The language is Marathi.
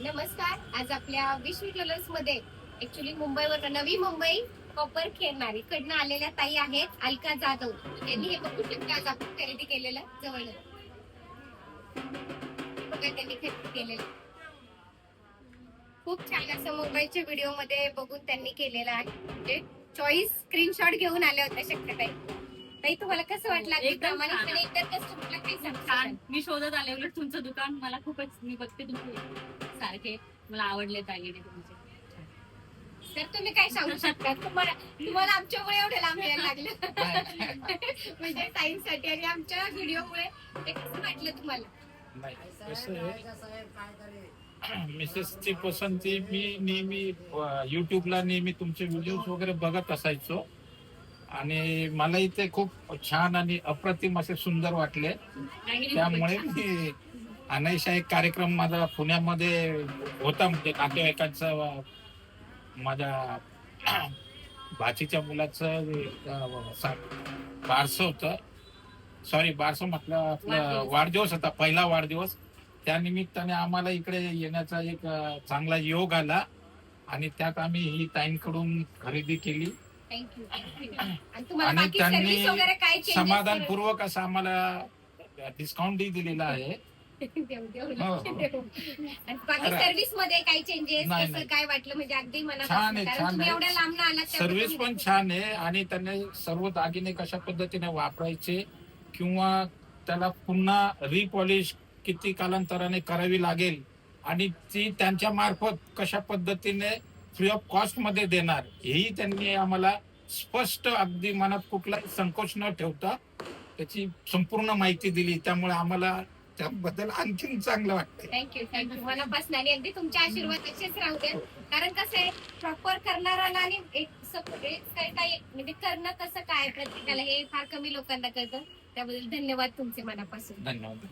नमस्कार. आज आपल्या विश्व ज्वेलर्स मध्ये ऍक्च्युली मुंबईवर नवी मुंबई कॉपर खेळणारी कडनं आलेल्या ताई आहेत अलका जाधव. त्यांनी हे बघू शकता आज आपण खरेदी केलेलं जवळ बघा त्यांनी खरेदी केलेलं खूप छान असं मुंबईच्या व्हिडिओ मध्ये बघून त्यांनी केलेलं आहे. म्हणजे चॉईस स्क्रीनशॉट घेऊन आल्या होत्या शक्यताई. ताई तुम्हाला कसं वाटलं? एकदम प्रामाणिकपणे इतर कस्टमरला काही छान. छान. मी शोधत आले, उलट तुमचं दुकान मला खूपच, मी बघते तुमचे सारखे, मला आवडले दागिने तुमचे. तर तुम्ही काय सांगू शकता? तुम्हाला आमच्यामुळे एवढं लांब यायला लागलं म्हणजे ताईंसाठी आणि आमच्या व्हिडिओमुळे ते कसं वाटलं तुम्हाला? नाही कसं आहे, मिसेसची पसंती मी नेहमी युट्यूबला नेहमी तुमचे व्हिडिओज वगैरे बघत असायचो आणि मला इथे खूप छान आणि अप्रतिम असे सुंदर वाटले. दागिने त्यामुळे खूपच छान. मी अनायशा एक कार्यक्रम माझा पुण्यामध्ये होता, म्हणजे नातेवाईकांचा माझ्या भाचीच्या मुलाचं बारसं होतं. सॉरी, बारसं म्हटलं, आपला वाढदिवस होता, पहिला वाढदिवस. त्या निमित्ताने आम्हाला इकडे येण्याचा एक चांगला योग आला आणि त्यात आम्ही ही ताईंकडून खरेदी केली थँक्यू. आणि तुम्हाला आणि बाकी सर्व्हिस त्यांनी वगैरे काय changes समाधानपूर्वक असं आम्हाला डिस्काउंटही दिलेला आहे. देऊ, देऊ, हो, हो. देऊ. आणि बाकी सर्व्हिस मध्ये काय चेंजेस नाही, कसं नाही. काय वाटलं? म्हणजे अगदी छान मनापासून, आहे, कारण छान तुम्ही आहे. एवढ्या लांब आलात त्याबद्दल सर्व्हिस पण मी- छान आहे आणि त्यांनी सर्व दागिने कशा पद्धतीने वापरायचे किंवा त्याला पुन्हा रिपॉलिश किती कालांतराने करावी लागेल आणि ती त्यांच्या मार्फत कशा पद्धतीने फ्री ऑफ कॉस्ट मध्ये देणार, हेही त्यांनी आम्हाला स्पष्ट, अगदी मनात कुठलाही संकोच न ठेवता त्याची संपूर्ण माहिती दिली. त्यामुळे आम्हाला त्याबद्दल आणखीन चांगलं वाटतं. थँक्यू मनापासून. आणि अगदी तुमचे आशीर्वाद असेच राहू दे. कारण कसं आहे, प्रॉपर करणाऱ्याला आणि एक काही म्हणजे करणं कसं काय प्रत्येकाला हे फार कमी लोकांना कळतं. त्याबद्दल धन्यवाद तुमचे मनापासून. धन्यवाद.